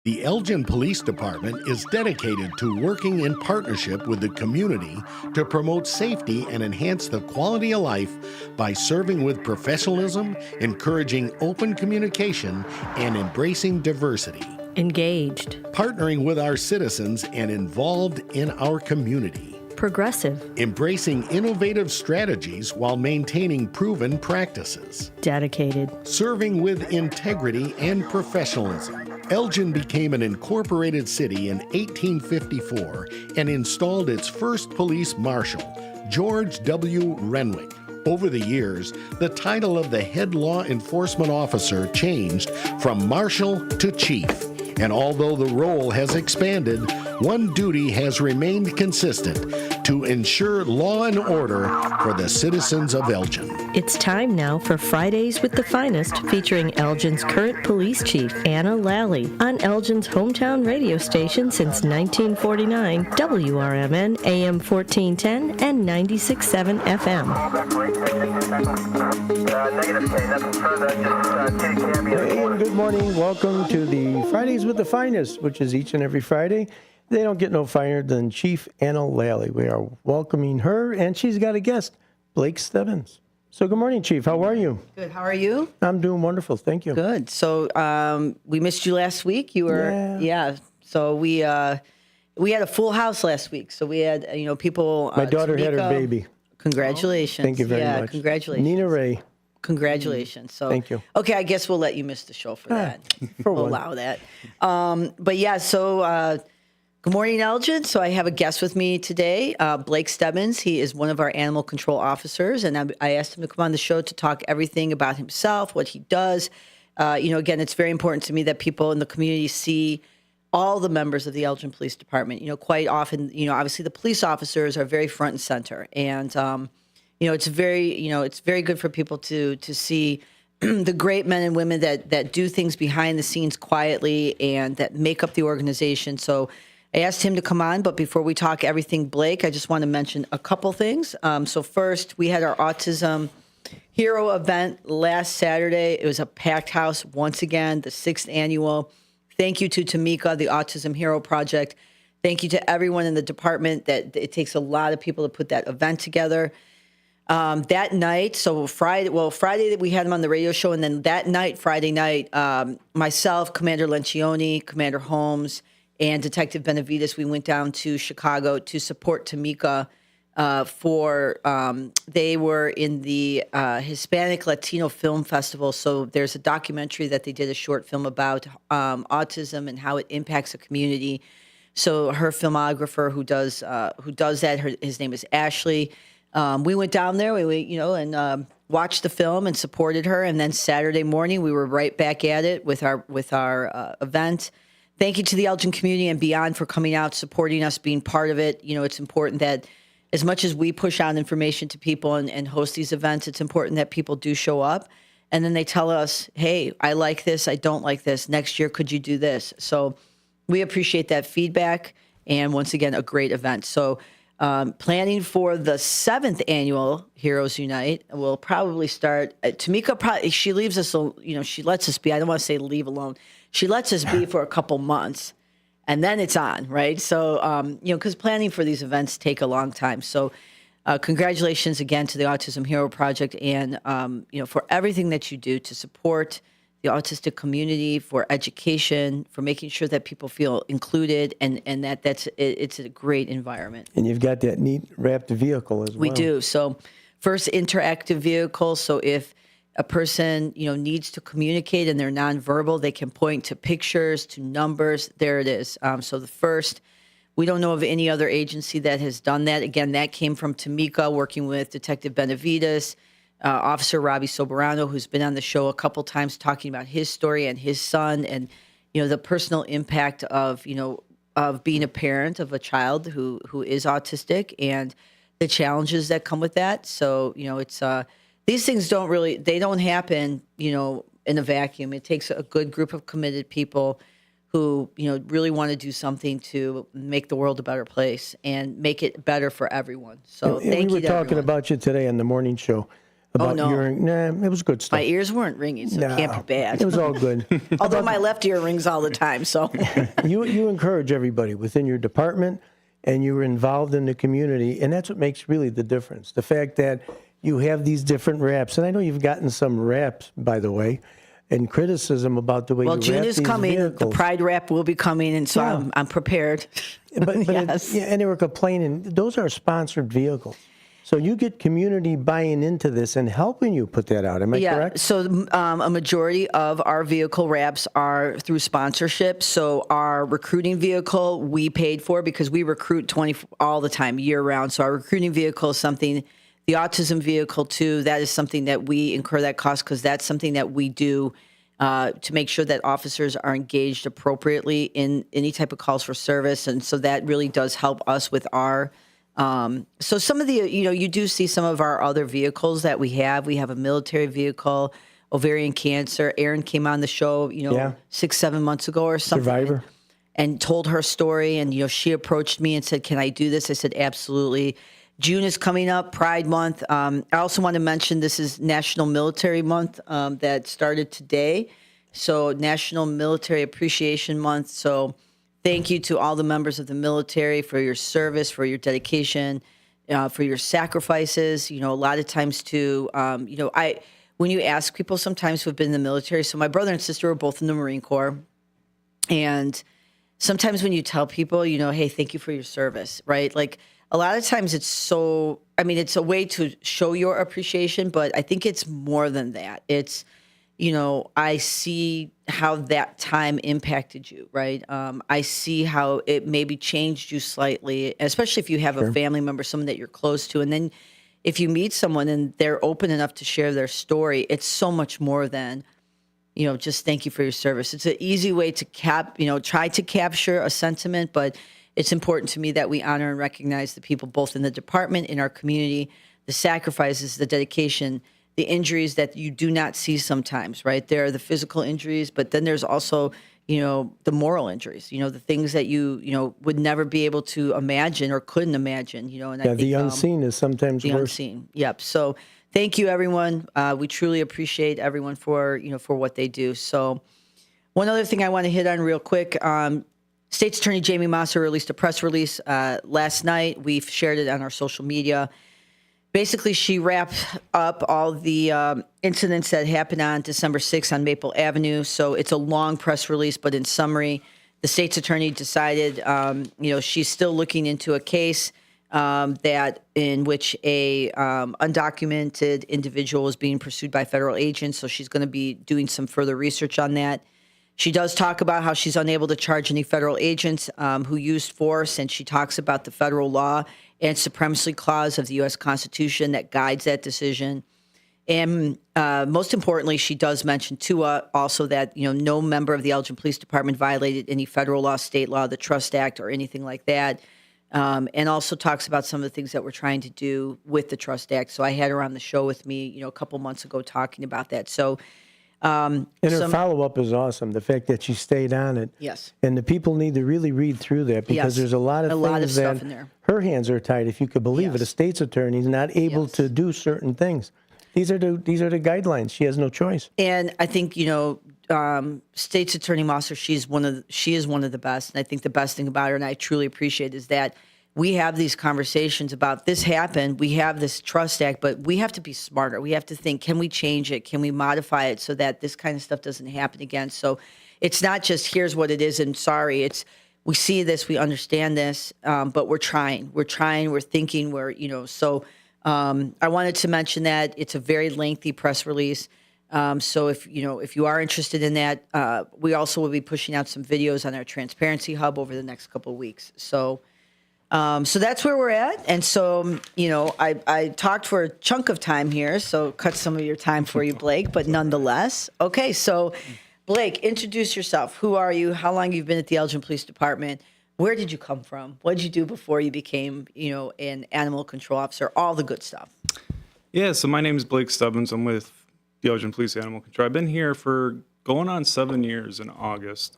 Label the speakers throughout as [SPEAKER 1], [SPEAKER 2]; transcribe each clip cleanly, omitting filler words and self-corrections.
[SPEAKER 1] The Elgin Police Department is dedicated to working in partnership with the community to promote safety and enhance the quality of life by serving with professionalism, encouraging open communication, and embracing diversity.
[SPEAKER 2] Engaged.
[SPEAKER 1] Partnering with our citizens and involved in our community.
[SPEAKER 2] Progressive.
[SPEAKER 1] Embracing innovative strategies while maintaining proven practices.
[SPEAKER 2] Dedicated.
[SPEAKER 1] Serving with integrity and professionalism. Elgin became an incorporated city in 1854 and installed its first police marshal, George W. Renwick. Over the years, the title of the head law enforcement officer changed from marshal to chief. And although the role has expanded, one duty has remained consistent: to ensure law and order for the citizens of Elgin.
[SPEAKER 2] It's time now for Fridays with the Finest, featuring Elgin's current police chief, Anna Lally, on Elgin's hometown radio station since 1949, WRMN AM 1410 and 96.7 FM.
[SPEAKER 3] Hey, and good morning. Welcome to the Fridays with the Finest, which is each and every Friday. They don't get no finer than Chief Anna Lally. We are welcoming her, and she's got a guest, Blake Stebbins. So good morning, Chief. How are you?
[SPEAKER 4] Good. How are you?
[SPEAKER 3] I'm doing wonderful. Thank you.
[SPEAKER 4] Good. So we missed you last week. You were, yeah. So we had a full house last week. So we had, people.
[SPEAKER 3] My daughter had her baby.
[SPEAKER 4] Congratulations.
[SPEAKER 3] Thank you very much.
[SPEAKER 4] Congratulations.
[SPEAKER 3] Nina Ray.
[SPEAKER 4] Congratulations. So
[SPEAKER 3] thank you.
[SPEAKER 4] Okay, I guess we'll let you miss the show for that.
[SPEAKER 3] For
[SPEAKER 4] we'll
[SPEAKER 3] one.
[SPEAKER 4] allow that. But yeah, so good morning, Elgin. So I have a guest with me today, Blake Stebbins. He is one of our animal control officers, and I asked him to come on the show to talk everything about himself, what he does. Again, it's very important to me that people in the community see all the members of the Elgin Police Department. Quite often, obviously the police officers are very front and center, and it's very good for people to see the great men and women that do things behind the scenes quietly and that make up the organization. So I asked him to come on, but before we talk everything Blake, I just want to mention a couple things. So first, we had our Autism Hero event last Saturday. It was a packed house once again, the 6th annual. Thank you to Tamika, the Autism Hero Project. Thank you to everyone in the department. That it takes a lot of people to put that event together. That night, so Friday that we had him on the radio show, and then that night, Friday night, myself, Commander Lencioni, Commander Holmes, and Detective Benavides, we went down to Chicago to support Tamika they were in the Hispanic Latino Film Festival. So there's a documentary that they did, a short film about autism and how it impacts a community. So her filmographer who does that, his name is Ashley. We went down there, and watched the film and supported her. And then Saturday morning, we were right back at it with our event. Thank you to the Elgin community and beyond for coming out, supporting us, being part of it. It's important that as much as we push out information to people and host these events, it's important that people do show up. And then they tell us, hey, I like this, I don't like this. Next year, could you do this? So we appreciate that feedback. And once again, a great event. So planning for the 7th annual Heroes Unite will probably start. Tamika, she leaves us, she lets us be. I don't want to say leave alone. She lets us be for a couple months, and then it's on, right? So, because planning for these events take a long time. So, congratulations again to the Autism Hero Project, and for everything that you do to support the autistic community, for education, for making sure that people feel included, and it's a great environment.
[SPEAKER 3] And you've got that neat wrapped vehicle as well.
[SPEAKER 4] We do. So, first interactive vehicle. So if a person, needs to communicate and they're nonverbal, they can point to pictures, to numbers. There it is. So the first, we don't know of any other agency that has done that. Again, that came from Tamika working with Detective Benavides, Officer Robbie Soberano, who's been on the show a couple times talking about his story and his son and, the personal impact of being a parent of a child who is autistic and the challenges that come with that. So, it's these things don't happen, in a vacuum. It takes a good group of committed people who, really want to do something to make the world a better place and make it better for everyone. So thank you.
[SPEAKER 3] We were talking about you today on the morning show. about
[SPEAKER 4] no.
[SPEAKER 3] urine. Nah, it was good stuff.
[SPEAKER 4] My ears weren't ringing, so it can't be bad.
[SPEAKER 3] It was all good.
[SPEAKER 4] Although my left ear rings all the time, so.
[SPEAKER 3] You encourage everybody within your department, and you were involved in the community, and that's what makes really the difference. The fact that you have these different raps, and I know you've gotten some raps, by the way, and criticism about the way
[SPEAKER 4] Well,
[SPEAKER 3] you
[SPEAKER 4] June
[SPEAKER 3] wrap
[SPEAKER 4] is
[SPEAKER 3] these
[SPEAKER 4] coming.
[SPEAKER 3] vehicles.
[SPEAKER 4] The Pride Wrap will be coming, and so
[SPEAKER 3] Yeah.
[SPEAKER 4] I'm prepared.
[SPEAKER 3] But
[SPEAKER 4] Yes.
[SPEAKER 3] and they were complaining. Those are sponsored vehicles. So you get community buying into this and helping you put that out. Am I correct?
[SPEAKER 4] So a majority of our vehicle wraps are through sponsorship. So our recruiting vehicle we paid for because we recruit all the time, year round. So our recruiting vehicle is something. The autism vehicle too. That is something that we incur that cost because that's something that we do to make sure that officers are engaged appropriately in any type of calls for service, and so that really does help us with our. So some of the, you do see some of our other vehicles that we have. We have a military vehicle, ovarian cancer. Erin came on the show, 6-7 months ago or something.
[SPEAKER 3] Survivor.
[SPEAKER 4] And told her story. And, she approached me and said, can I do this? I said, absolutely. June is coming up, Pride Month. I also want to mention this is National Military Month that started today. So National Military Appreciation Month. So thank you to all the members of the military for your service, for your dedication, for your sacrifices. A lot of times too, when you ask people sometimes who have been in the military, so my brother and sister were both in the Marine Corps. And sometimes when you tell people, hey, thank you for your service, right? Like a lot of times it's a way to show your appreciation, but I think it's more than that. It's, I see how that time impacted you, right? I see how it maybe changed you slightly, especially if you have a family member, someone that you're close to. And then if you meet someone and they're open enough to share their story, it's so much more than, just thank you for your service. It's an easy way to try to capture a sentiment, but it's important to me that we honor and recognize the people both in the department, in our community, the sacrifices, the dedication, the injuries that you do not see sometimes, right? There are the physical injuries, but then there's also, the moral injuries, the things that you would never be able to imagine or couldn't imagine, and I think
[SPEAKER 3] the unseen is sometimes
[SPEAKER 4] the
[SPEAKER 3] worse.
[SPEAKER 4] unseen. Yep. So thank you, everyone. We truly appreciate everyone for what they do. So one other thing I want to hit on real quick, State's Attorney Jamie Mosser released a press release last night. We've shared it on our social media. Basically, she wrapped up all the incidents that happened on December 6th on Maple Avenue. So it's a long press release, but in summary, the state's attorney decided, she's still looking into a case that in which a undocumented individual is being pursued by federal agents. So she's going to be doing some further research on that. She does talk about how she's unable to charge any federal agents who used force, and she talks about the federal law and supremacy clause of the U.S. Constitution that guides that decision. And most importantly, she does mention too also that no member of the Elgin Police Department violated any federal law, state law, the Trust Act, or anything like that. And also talks about some of the things that we're trying to do with the Trust Act. So I had her on the show with me, a couple months ago talking about that. So.
[SPEAKER 3] And her follow-up is awesome. The fact that she stayed on it.
[SPEAKER 4] Yes.
[SPEAKER 3] And the people need to really read through that because there's a lot of things
[SPEAKER 4] stuff
[SPEAKER 3] that
[SPEAKER 4] in there.
[SPEAKER 3] Her hands are tied, if you could believe it. A state's attorney is not able to do certain things. These are the guidelines. She has no choice.
[SPEAKER 4] And I think, State's Attorney Mosser, she is one of the best. And I think the best thing about her, and I truly appreciate, is that we have these conversations about this happened. We have this Trust Act, but we have to be smarter. We have to think, can we change it? Can we modify it so that this kind of stuff doesn't happen again? So it's not just here's what it is and sorry. It's we see this, we understand this, but we're trying. We're thinking, so I wanted to mention that it's a very lengthy press release. So if you are interested in that, we also will be pushing out some videos on our Transparency Hub over the next couple of weeks. So that's where we're at. And so, I talked for a chunk of time here, so cut some of your time for you, Blake, but nonetheless. Okay, so Blake, introduce yourself. Who are you? How long you've been at the Elgin Police Department? Where did you come from? What did you do before you became, an animal control officer? All the good stuff.
[SPEAKER 5] Yeah, so my name is Blake Stubbins. I'm with the Elgin Police Animal Control. I've been here for going on 7 years in August.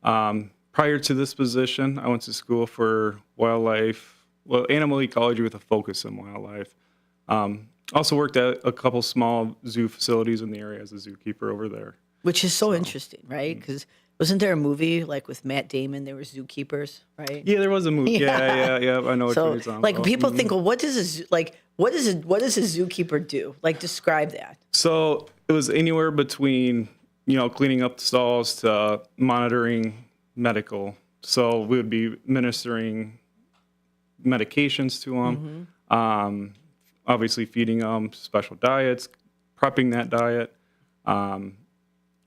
[SPEAKER 5] Prior to this position, I went to school for animal ecology with a focus in wildlife. Also worked at a couple small zoo facilities in the area as a zookeeper over there.
[SPEAKER 4] Which is so interesting, right? Because wasn't there a movie like with Matt Damon? There were zookeepers, right?
[SPEAKER 5] Yeah, there was a movie. Yeah. I know what
[SPEAKER 4] So,
[SPEAKER 5] you're talking
[SPEAKER 4] like,
[SPEAKER 5] about.
[SPEAKER 4] people think, well, what does what does a zookeeper do? Like, describe that.
[SPEAKER 5] So it was anywhere between, cleaning up the stalls to monitoring medical. So we would be administering medications to them, obviously feeding them special diets, prepping that diet,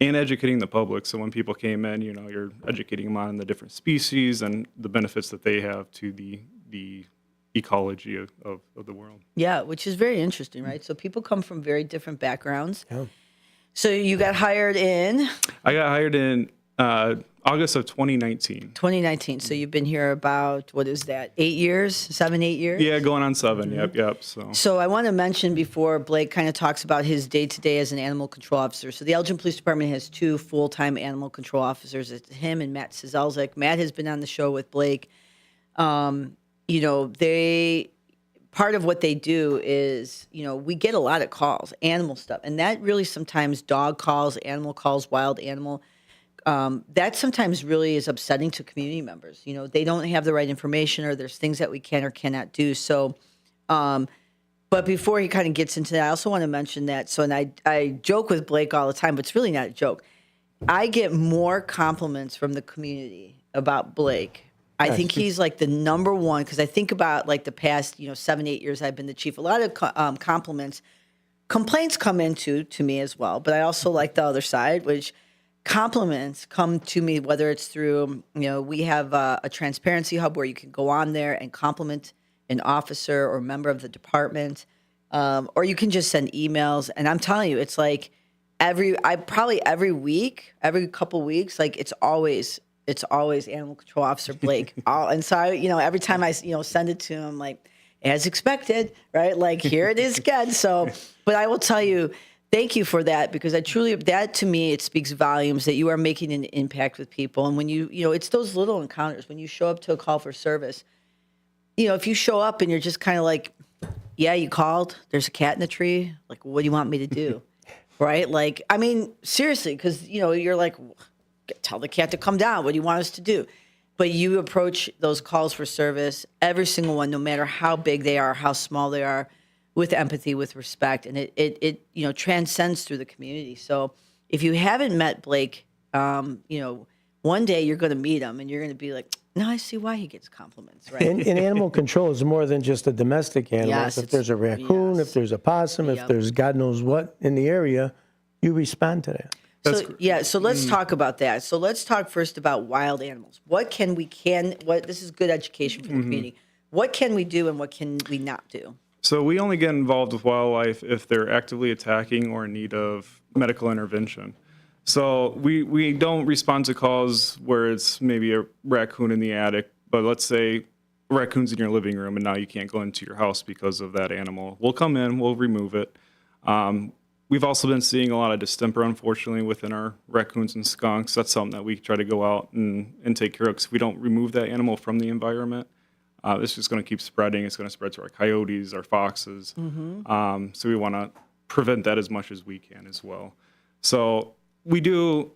[SPEAKER 5] and educating the public. So when people came in, you're educating them on the different species and the benefits that they have to the ecology of the world.
[SPEAKER 4] Yeah, which is very interesting, right? So people come from very different backgrounds. Yeah. So you got hired in
[SPEAKER 5] I got hired in August of 2019.
[SPEAKER 4] 2019. So you've been here about, what is that, 8 years, 7, 8 years?
[SPEAKER 5] Yeah, going on 7. Yep.
[SPEAKER 4] So I want to mention before Blake kind of talks about his day-to-day as an animal control officer. So the Elgin Police Department has 2 full-time animal control officers. It's him and Matt Cizelzik. Matt has been on the show with Blake. They part of what they do is, we get a lot of calls, animal stuff, and that really sometimes dog calls, animal calls, wild animal. That sometimes really is upsetting to community members. They don't have the right information, or there's things that we can or cannot do. So, but before he kind of gets into that, I also want to mention that. So, and I joke with Blake all the time, but it's really not a joke. I get more compliments from the community about Blake. I think he's like the number one, because I think about like the past, 7, 8 years I've been the chief. A lot of compliments, complaints come into to me as well. But I also like the other side, which compliments come to me, whether it's through, we have a transparency hub where you can go on there and compliment an officer or member of the department, or you can just send emails. And I'm telling you, it's like every week, every couple weeks, like it's always Animal Control Officer Blake. And so every time I send it to him, like, as expected, right? Like, here it is again. So, but I will tell you, thank you for that, because that to me, it speaks volumes that you are making an impact with people. And when it's those little encounters, when you show up to a call for service, if you show up and you're just kind of like, yeah, you called, there's a cat in the tree. Like, what do you want me to do? Right? Like, I mean, seriously, because, you're like, tell the cat to come down. What do you want us to do? But you approach those calls for service, every single one, no matter how big they are, how small they are, with empathy, with respect, and it transcends through the community. So if you haven't met Blake, one day you're going to meet him, and you're going to be like, now I see why he gets compliments, right?
[SPEAKER 3] And animal control is more than just a domestic animal.
[SPEAKER 4] Yes,
[SPEAKER 3] if there's a raccoon, if there's a possum, if there's God knows what in the area, you respond to that.
[SPEAKER 4] So let's talk about that. So let's talk first about wild animals. This is good education for the community. What can we do and what can we not do?
[SPEAKER 5] So we only get involved with wildlife if they're actively attacking or in need of medical intervention. So we don't respond to calls where it's maybe a raccoon in the attic, but let's say a raccoon's in your living room and now you can't go into your house because of that animal. We'll come in, we'll remove it. We've also been seeing a lot of distemper, unfortunately, within our raccoons and skunks. That's something that we try to go out and take care of, because if we don't remove that animal from the environment, it's just going to keep spreading. It's going to spread to our coyotes, our foxes. So we want to prevent that as much as we can as well. So we do.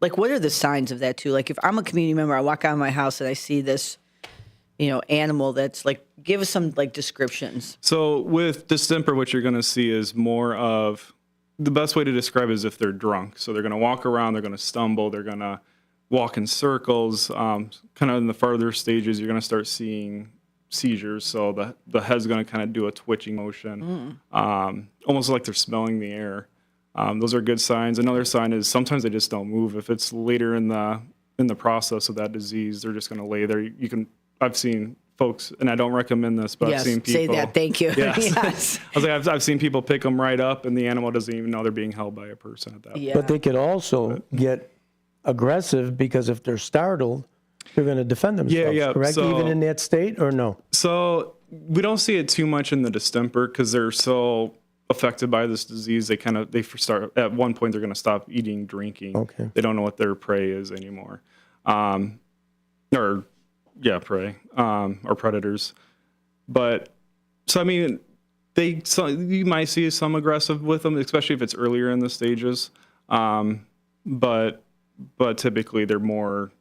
[SPEAKER 4] Like, what are the signs of that too? Like, if I'm a community member, I walk out of my house and I see this, animal that's like, give us some like descriptions.
[SPEAKER 5] So with distemper, what you're going to see is more of, the best way to describe it is if they're drunk. So they're going to walk around, they're going to stumble, they're going to walk in circles. Kind of in the farther stages, you're going to start seeing seizures. So the head's going to kind of do a twitching motion, almost like they're smelling the air. Those are good signs. Another sign is sometimes they just don't move. If it's later in the process of that disease, they're just going to lay there. I've seen folks, and I don't recommend this, but I've seen people
[SPEAKER 4] say that. Thank you.
[SPEAKER 5] Yes. I was like, I've seen people pick them right up, and the animal doesn't even know they're being held by a person at that point.
[SPEAKER 3] But they could also get aggressive, because if they're startled, they're going to defend themselves. Correct?
[SPEAKER 5] So,
[SPEAKER 3] even in that state, or no?
[SPEAKER 5] So we don't see it too much in the distemper, because they're so affected by this disease. They start at one point. They're going to stop eating, drinking.
[SPEAKER 3] Okay.
[SPEAKER 5] They don't know what their prey is anymore. Prey, or predators. But so I mean, You might see some aggressive with them, especially if it's earlier in the stages. But typically they're more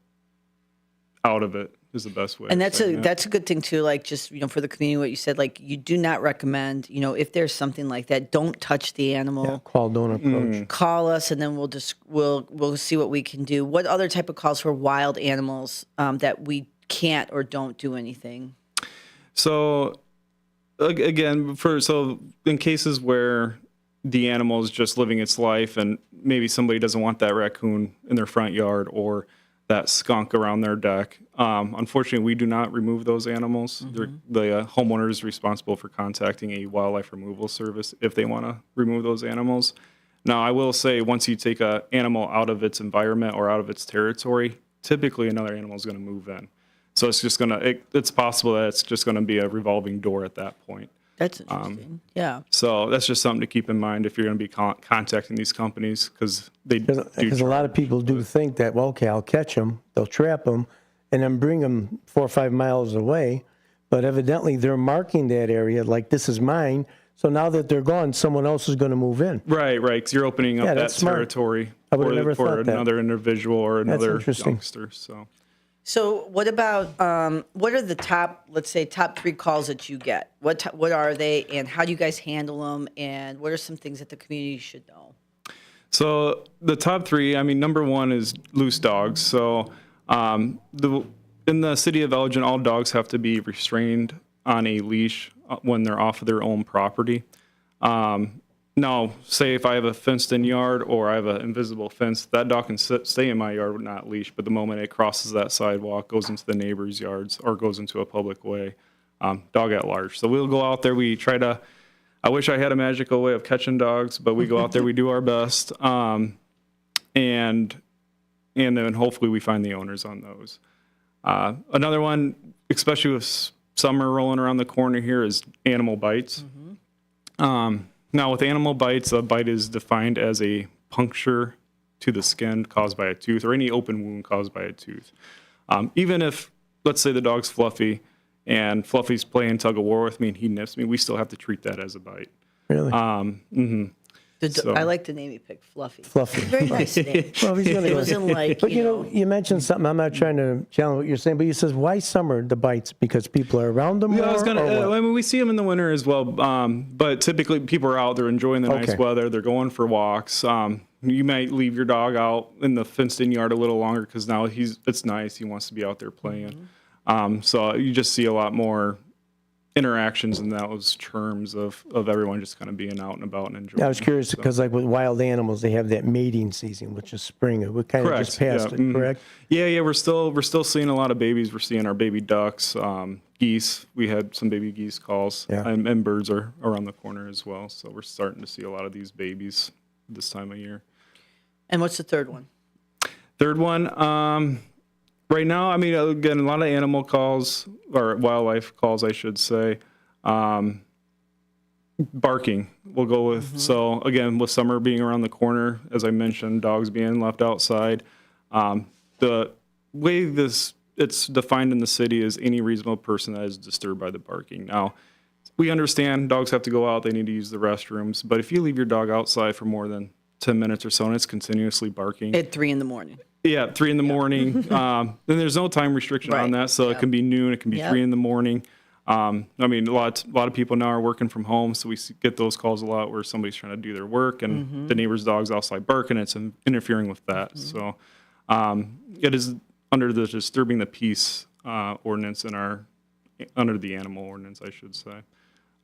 [SPEAKER 5] out of it is the best way.
[SPEAKER 4] And
[SPEAKER 5] of saying it.
[SPEAKER 4] that's a good thing too. Like just for the community, what you said, like you do not recommend. If there's something like that, don't touch the animal.
[SPEAKER 3] Yeah, call, don't approach.
[SPEAKER 4] Call us, and then we'll see what we can do. What other type of calls for wild animals that we can't or don't do anything?
[SPEAKER 5] So again, in cases where the animal is just living its life and maybe somebody doesn't want that raccoon in their front yard or that skunk around their deck. Unfortunately, we do not remove those animals. The homeowner is responsible for contacting a wildlife removal service if they want to remove those animals. Now, I will say once you take an animal out of its environment or out of its territory, typically another animal is going to move in. So it's possible that it's just going to be a revolving door at that point.
[SPEAKER 4] That's interesting. Yeah.
[SPEAKER 5] So that's just something to keep in mind if you're going to be contacting these companies because they do.
[SPEAKER 3] Because a lot of people do think that, well, okay, I'll catch them, they'll trap them, and then bring them 4 or 5 miles away. But evidently they're marking that area like this is mine. So now that they're gone, someone else is going to move in.
[SPEAKER 5] Right, because you're opening up that
[SPEAKER 3] that's smart.
[SPEAKER 5] territory
[SPEAKER 3] I would have never
[SPEAKER 5] for
[SPEAKER 3] thought that.
[SPEAKER 5] another individual or another
[SPEAKER 3] interesting.
[SPEAKER 5] youngster.
[SPEAKER 4] So what about what are the top 3 calls that you get? What are they, and how do you guys handle them? And what are some things that the community should know?
[SPEAKER 5] So the top 3, number 1 is loose dogs. So in the city of Elgin, all dogs have to be restrained on a leash when they're off of their own property. Now, say if I have a fenced-in yard or I have an invisible fence, that dog can stay in my yard with not leash, but the moment it crosses that sidewalk, goes into the neighbor's yards, or goes into a public way, dog at large. So we'll go out there, we try to, I wish I had a magical way of catching dogs, but we go out there, we do our best, and then hopefully we find the owners on those. Another one, especially with summer rolling around the corner here, is animal bites. Now, with animal bites, a bite is defined as a puncture to the skin caused by a tooth or any open wound caused by a tooth. Even if, let's say the dog's Fluffy and Fluffy's playing tug of war with me and he nips me, we still have to treat that as a bite.
[SPEAKER 3] Really?
[SPEAKER 4] I like the name you picked, Fluffy.
[SPEAKER 3] Fluffy.
[SPEAKER 4] Very nice name.
[SPEAKER 3] Well, he's gonna
[SPEAKER 4] It
[SPEAKER 3] go.
[SPEAKER 4] wasn't like,
[SPEAKER 3] But you mentioned something. I'm not trying to challenge what you're saying, but you says why summer the bites? Because people are around them more.
[SPEAKER 5] Yeah,
[SPEAKER 3] or what?
[SPEAKER 5] we see them in the winter as well, but typically people are out, they're enjoying the nice
[SPEAKER 3] Okay.
[SPEAKER 5] weather, they're going for walks. You might leave your dog out in the fenced-in yard a little longer because now it's nice, he wants to be out there playing. So you just see a lot more interactions in those terms of everyone just kind of being out and about and enjoying.
[SPEAKER 3] Yeah, I was curious because like with wild animals, they have that mating season, which is spring. We kind of just passed it, correct?
[SPEAKER 5] Yeah, we're still seeing a lot of babies. We're seeing our baby ducks, geese. We had some baby geese calls,
[SPEAKER 3] Yeah.
[SPEAKER 5] and birds are around the corner as well. So we're starting to see a lot of these babies this time of year.
[SPEAKER 4] and what's the third one?
[SPEAKER 5] Third one, right now, again, a lot of animal calls, or wildlife calls, I should say. Barking, we'll go with. So, again, with summer being around the corner, as I mentioned, dogs being left outside. The way it's defined in the city is any reasonable person that is disturbed by the barking. Now, we understand dogs have to go out, they need to use the restrooms, but if you leave your dog outside for more than 10 minutes or so and it's continuously barking.
[SPEAKER 4] At 3 a.m.
[SPEAKER 5] Yeah, 3 a.m. Then there's no time restriction on
[SPEAKER 4] Right.
[SPEAKER 5] that, so it can be noon, it can be
[SPEAKER 4] Yep.
[SPEAKER 5] 3 a.m. A lot of people now are working from home, so we get those calls a lot where somebody's trying to do their work and the neighbor's dog's outside barking, it's interfering with that. So it is under the disturbing the peace ordinance under the animal ordinance, I should say.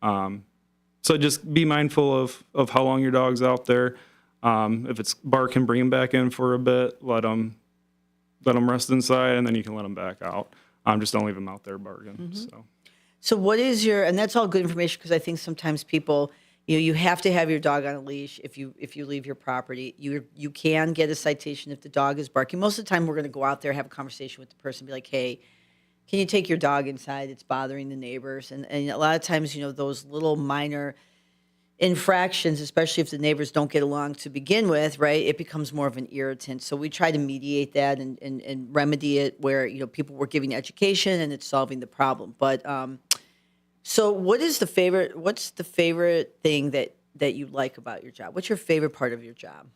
[SPEAKER 5] So just be mindful of how long your dog's out there. If it's barking, bring him back in for a bit. Let him rest inside, and then you can let him back out. Just don't leave him out there barking.
[SPEAKER 4] So what is and that's all good information because I think sometimes people, you have to have your dog on a leash if you leave your property. You can get a citation if the dog is barking. Most of the time we're going to go out there, have a conversation with the person, be like, hey, can you take your dog inside? It's bothering the neighbors. And a lot of times, those little minor infractions, especially if the neighbors don't get along to begin with, right, it becomes more of an irritant. So we try to mediate that and remedy it where, people were giving education and it's solving the problem. But So what's the favorite thing that you like about your job? What's your favorite part of your job?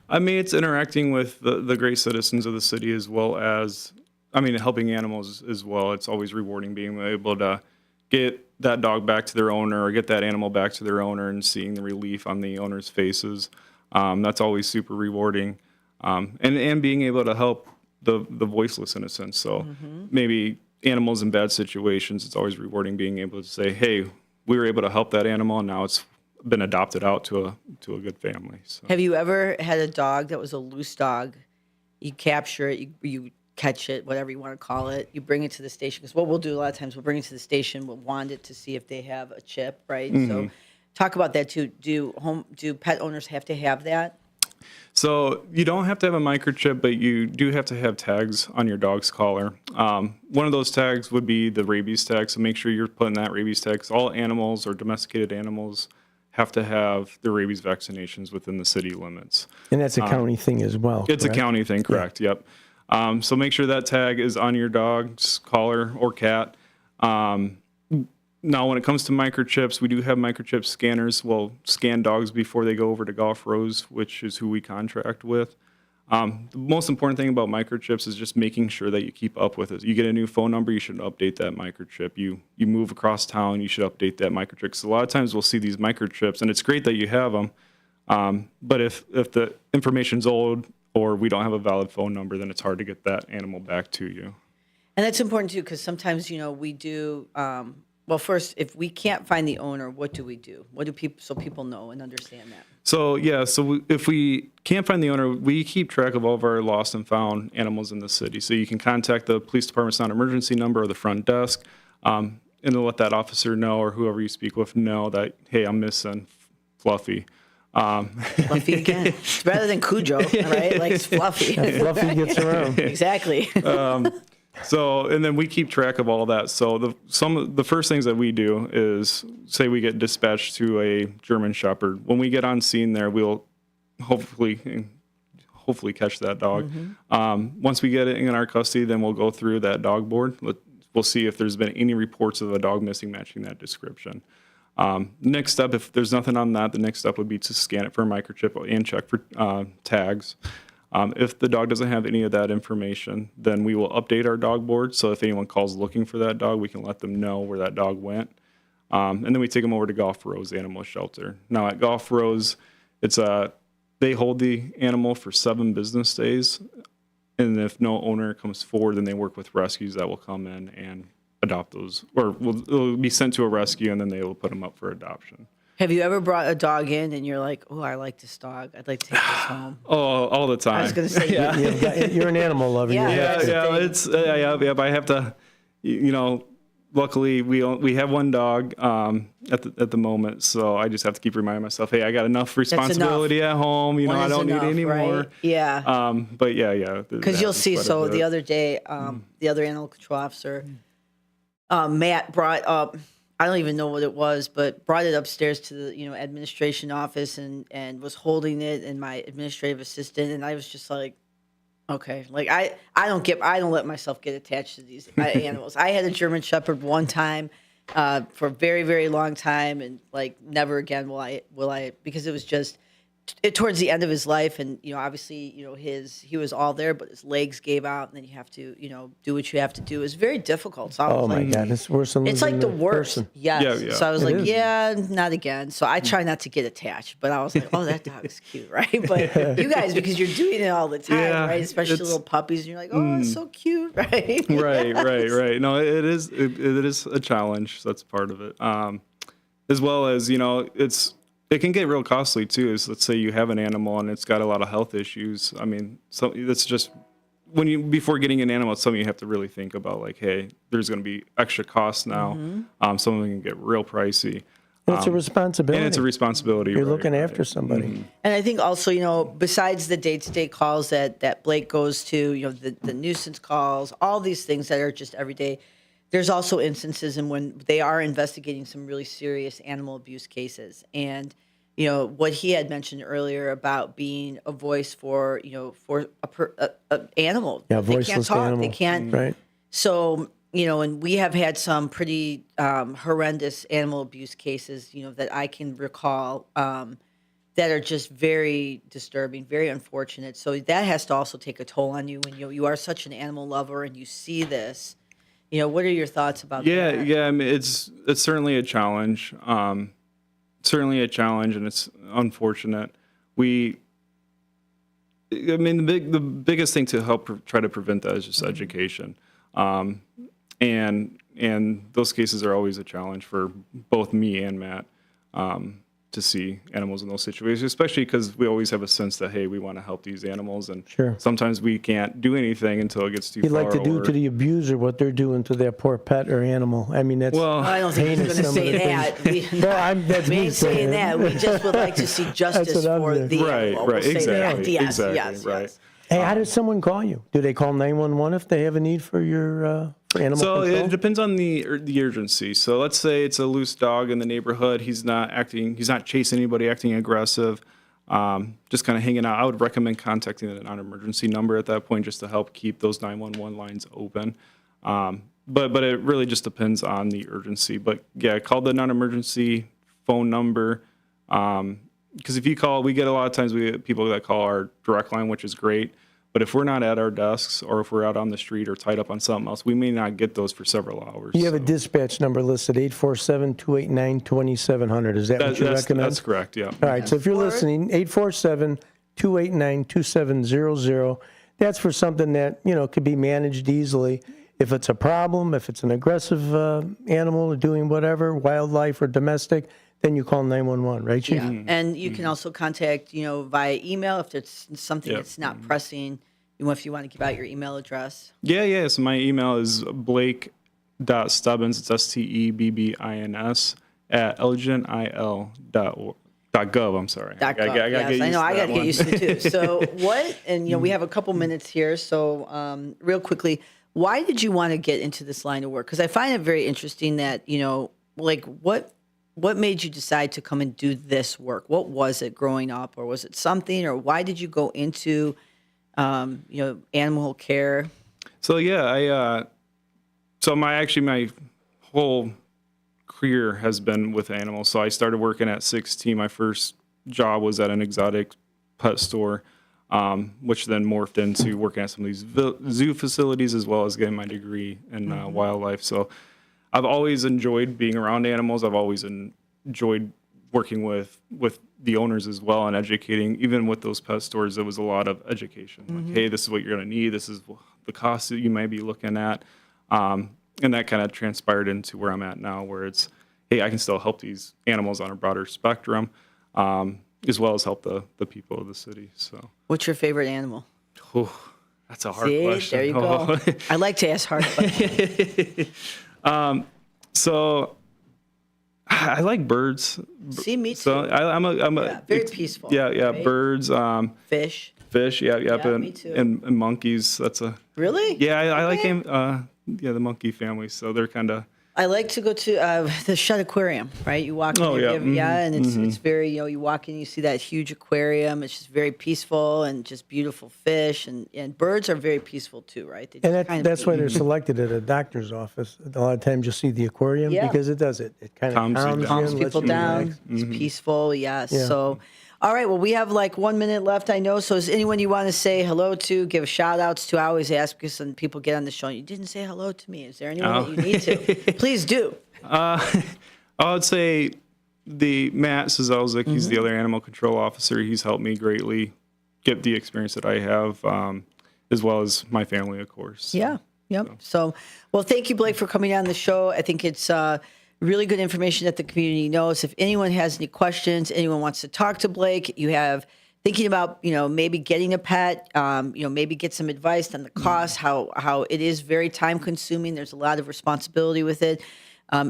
[SPEAKER 5] I mean, it's interacting with the great citizens of the city as well as, I mean, helping animals as well. It's always rewarding being able to get that dog back to their owner or get that animal back to their owner and seeing the relief on the owner's faces. That's always super rewarding. And being able to help the voiceless in a sense. So maybe animals in bad situations, it's always rewarding being able to say, hey, we were able to help that animal and now it's been adopted out to a good family. So.
[SPEAKER 4] Have you ever had a dog that was a loose dog? You capture it, you catch it, whatever you want to call it. You bring it to the station, because what we'll do a lot of times, we'll bring it to the station, we'll wand it to see if they have a chip, right? So talk about that too. Do pet owners have to have that?
[SPEAKER 5] So you don't have to have a microchip, but you do have to have tags on your dog's collar. One of those tags would be the rabies tag, so make sure you're putting that rabies tag, 'cause all animals or domesticated animals have to have their rabies vaccinations within the city limits.
[SPEAKER 3] And that's a county thing as well.
[SPEAKER 5] It's
[SPEAKER 3] correct?
[SPEAKER 5] a county thing, correct, yep. So make sure that tag is on your dog's collar or cat. Now, when it comes to microchips, we do have microchip scanners. We'll scan dogs before they go over to Golf Rose, which is who we contract with. The most important thing about microchips is just making sure that you keep up with it. You get a new phone number, you should update that microchip. You move across town, you should update that microchip. 'Cause a lot of times we'll see these microchips, and it's great that you have them. But if the information's old or we don't have a valid phone number, then it's hard to get that animal back to you.
[SPEAKER 4] And that's important too, because sometimes, we do, well, first, if we can't find the owner, what do we do? What do people, so people know and understand that?
[SPEAKER 5] So, if we can't find the owner, we keep track of all of our lost and found animals in the city. So you can contact the police department's non-emergency number or the front desk, and they'll let that officer know or whoever you speak with know that, hey, I'm missing Fluffy.
[SPEAKER 4] Fluffy again. It's better than Cujo, right? Like it's Fluffy.
[SPEAKER 3] Fluffy gets around.
[SPEAKER 4] Exactly.
[SPEAKER 5] So, and then we keep track of all that. So the first things that we do is, say we get dispatched to a German Shepherd. When we get on scene there, we'll hopefully catch that dog. Once we get it in our custody, then we'll go through that dog board. We'll see if there's been any reports of a dog missing matching that description. Next step, if there's nothing on that, the next step would be to scan it for a microchip and check for tags. If the dog doesn't have any of that information, then we will update our dog board. So if anyone calls looking for that dog, we can let them know where that dog went. And then we take them over to Golf Rose Animal Shelter. Now at Golf Rose, they hold the animal for 7 business days. And if no owner comes forward, then they work with rescues that will come in and adopt those, or it'll be sent to a rescue, and then they will put them up for adoption.
[SPEAKER 4] Have you ever brought a dog in and you're like, oh, I like this dog. I'd like to take this home.
[SPEAKER 5] Oh, all the time.
[SPEAKER 4] I was going to say,
[SPEAKER 3] Yeah, you're an animal lover.
[SPEAKER 4] Yeah.
[SPEAKER 5] Yeah. But I have to, luckily we have one dog at the moment, so I just have to keep reminding myself, hey, I got enough responsibility at home. I don't need any more.
[SPEAKER 4] Right? Yeah.
[SPEAKER 5] But yeah.
[SPEAKER 4] Because you'll see. So the other day, the other animal control officer, Matt, brought up, I don't even know what it was, but brought it upstairs to the administration office and was holding it, and my administrative assistant, and I was just like, okay, like I don't let myself get attached to these animals. I had a German Shepherd one time for a very, very long time, and like never again will I because it was just towards the end of his life, and obviously he was all there, but his legs gave out, and then you have to do what you have to do. It's very difficult. So I was
[SPEAKER 3] my God, it's worse than
[SPEAKER 4] it's like the
[SPEAKER 3] losing a
[SPEAKER 4] worst.
[SPEAKER 3] person.
[SPEAKER 4] Yes.
[SPEAKER 5] Yeah.
[SPEAKER 4] So I was
[SPEAKER 3] It
[SPEAKER 4] like,
[SPEAKER 3] is.
[SPEAKER 4] yeah, not again. So I try not to get attached, but I was like, oh, that dog is cute, right? But you guys, because you're doing it all the time,
[SPEAKER 5] Yeah,
[SPEAKER 4] right? Especially little puppies, and you're like, oh, it's so cute, right?
[SPEAKER 5] Right. No, it is a challenge. So that's part of it. As well as it can get real costly too. Is let's say you have an animal and it's got a lot of health issues. I mean, so that's just before getting an animal, it's something you have to really think about. Like, hey, there's going to be extra costs now. Some of them can get real pricey.
[SPEAKER 3] And it's a responsibility.
[SPEAKER 5] And it's a responsibility.
[SPEAKER 3] You're looking after somebody.
[SPEAKER 4] And I think also, besides the day-to-day calls that Blake goes to, the nuisance calls, all these things that are just every day, there's also instances in when they are investigating some really serious animal abuse cases. And, what he had mentioned earlier about being a voice for a animal.
[SPEAKER 3] Yeah,
[SPEAKER 4] They can't
[SPEAKER 3] voiceless
[SPEAKER 4] talk.
[SPEAKER 3] animal.
[SPEAKER 4] They can't.
[SPEAKER 3] Right.
[SPEAKER 4] So and we have had some pretty horrendous animal abuse cases, that I can recall that are just very disturbing, very unfortunate. So that has to also take a toll on you when you are such an animal lover and you see this. What are your thoughts about that?
[SPEAKER 5] Yeah. I mean, it's certainly a challenge. Certainly a challenge, and it's unfortunate. The biggest thing to help try to prevent that is just education. And those cases are always a challenge for both me and Matt to see animals in those situations, especially because we always have a sense that, hey, we want to help these animals, and
[SPEAKER 3] Sure.
[SPEAKER 5] sometimes we can't do anything until it gets too
[SPEAKER 3] You'd
[SPEAKER 5] far.
[SPEAKER 3] like to do to the abuser what they're doing to their poor pet or animal. I mean, that's
[SPEAKER 5] Well,
[SPEAKER 4] I don't think he's
[SPEAKER 3] heinous,
[SPEAKER 4] going to
[SPEAKER 3] some of
[SPEAKER 4] say
[SPEAKER 3] the
[SPEAKER 4] that.
[SPEAKER 3] That's
[SPEAKER 4] We
[SPEAKER 3] me
[SPEAKER 4] ain't saying that. We just would like to see justice
[SPEAKER 3] what I'm
[SPEAKER 4] for
[SPEAKER 3] saying.
[SPEAKER 4] the
[SPEAKER 5] Right,
[SPEAKER 4] animal.
[SPEAKER 5] right,
[SPEAKER 4] We'll say
[SPEAKER 5] exactly,
[SPEAKER 4] that. Yes,
[SPEAKER 5] exactly,
[SPEAKER 4] yes,
[SPEAKER 5] right.
[SPEAKER 4] yes.
[SPEAKER 3] Hey, how does someone call you? Do they call 911 if they have a need for your for animal
[SPEAKER 5] So
[SPEAKER 3] control?
[SPEAKER 5] it depends on the urgency. So let's say it's a loose dog in the neighborhood. He's not chasing anybody, acting aggressive, just kind of hanging out. I would recommend contacting the non-emergency number at that point just to help keep those 911 lines open. But it really just depends on the urgency. But yeah, call the non-emergency phone number. Because if you call, we get a lot of times we get people that call our direct line, which is great. But if we're not at our desks or if we're out on the street or tied up on something else, we may not get those for several hours.
[SPEAKER 3] You have a dispatch number listed, 847-289-2700. Is that what you recommend?
[SPEAKER 5] That's correct, yeah.
[SPEAKER 3] All right, so if you're listening, 847-289-2700. That's for something that, could be managed easily. If it's a problem, if it's an aggressive animal doing whatever, wildlife or domestic, then you call 911, right, Chief?
[SPEAKER 4] Yeah, and you can also contact, via email if there's something
[SPEAKER 5] Yep.
[SPEAKER 4] that's not pressing. If you want to give out your email address.
[SPEAKER 5] Yeah. So my email is blake.stebbins, it's STEBBINS, at elginil.gov. I'm sorry.
[SPEAKER 4] Yes, I know. I got to get used to it too. So what? And we have a couple minutes here. So real quickly, why did you want to get into this line of work? Because I find it very interesting that what made you decide to come and do this work? What was it growing up, or was it something, or why did you go into animal care?
[SPEAKER 5] So yeah, my whole career has been with animals. So I started working at 16. My first job was at an exotic pet store, which then morphed into working at some of these zoo facilities, as well as getting my degree in wildlife. So I've always enjoyed being around animals. I've always enjoyed working with the owners as well and educating. Even with those pet stores, there was a lot of education. Like, hey, this is what you're going to need. This is the cost that you might be looking at. And that kind of transpired into where I'm at now, where it's, hey, I can still help these animals on a broader spectrum, as well as help the people of the city. So,
[SPEAKER 4] What's your favorite animal?
[SPEAKER 5] That's a hard question.
[SPEAKER 4] There you go. I like to ask hard questions.
[SPEAKER 5] So I like birds.
[SPEAKER 4] See, me too.
[SPEAKER 5] So I'm a
[SPEAKER 4] very peaceful.
[SPEAKER 5] Yeah,
[SPEAKER 4] right?
[SPEAKER 5] birds.
[SPEAKER 4] Fish.
[SPEAKER 5] Yeah,
[SPEAKER 4] Yeah, me too.
[SPEAKER 5] And monkeys. That's a
[SPEAKER 4] Really?
[SPEAKER 5] yeah. I like
[SPEAKER 4] Okay.
[SPEAKER 5] him. The monkey family. So they're kind of.
[SPEAKER 4] I like to go to the Shut Aquarium, right? You walk in
[SPEAKER 5] Oh,
[SPEAKER 4] there,
[SPEAKER 5] yeah.
[SPEAKER 4] and it's very, you walk in, you see that huge aquarium. It's just very peaceful and just beautiful fish, and birds are very peaceful too, right? They just
[SPEAKER 3] And
[SPEAKER 4] kind of
[SPEAKER 3] that's why they're selected at a doctor's office. A lot of times you'll see the aquarium
[SPEAKER 4] Yeah.
[SPEAKER 3] because it does it. It kind of
[SPEAKER 5] Calms you
[SPEAKER 3] calms you,
[SPEAKER 5] down.
[SPEAKER 3] and
[SPEAKER 4] calms
[SPEAKER 3] lets
[SPEAKER 4] people
[SPEAKER 3] you
[SPEAKER 4] down.
[SPEAKER 3] relax.
[SPEAKER 4] It's peaceful, yes.
[SPEAKER 3] Yeah.
[SPEAKER 4] So, all right, well, we have like 1 minute left, I know. So is anyone you want to say hello to, give shout outs to? I always ask because when people get on the show, you didn't say hello to me. Is there anyone that you need to? Please do.
[SPEAKER 5] I would say the Matt Sazelzik, he's the other animal control officer. He's helped me greatly get the experience that I have, as well as my family, of course. So,
[SPEAKER 4] Yeah. Yep. So, well, thank you, Blake, for coming on the show. I think it's really good information that the community knows. If anyone has any questions, anyone wants to talk to Blake, you have thinking about, maybe getting a pet, maybe get some advice on the cost, how it is very time consuming. There's a lot of responsibility with it.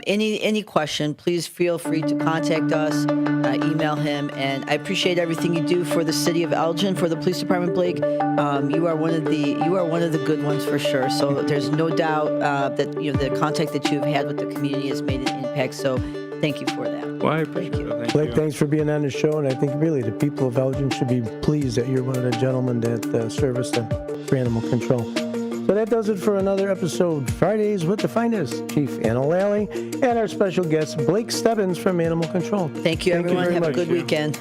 [SPEAKER 4] Any question, please feel free to contact us, email him, and I appreciate everything you do for the city of Elgin, for the police department, Blake. You are one of the good ones for sure. So there's no doubt that the contact that you've had with the community has made an impact. So thank you for that.
[SPEAKER 5] Well, I appreciate it. Thank
[SPEAKER 3] Blake,
[SPEAKER 5] you.
[SPEAKER 3] thanks for being on the show, and I think really the people of Elgin should be pleased that you're one of the gentlemen that service them for animal control. So that does it for another episode, Fridays with the Finest. Chief Anna Lally and our special guest, Blake Stebbins from Animal Control.
[SPEAKER 4] Thank you, everyone.
[SPEAKER 3] very
[SPEAKER 4] Have a
[SPEAKER 3] much.
[SPEAKER 4] good weekend.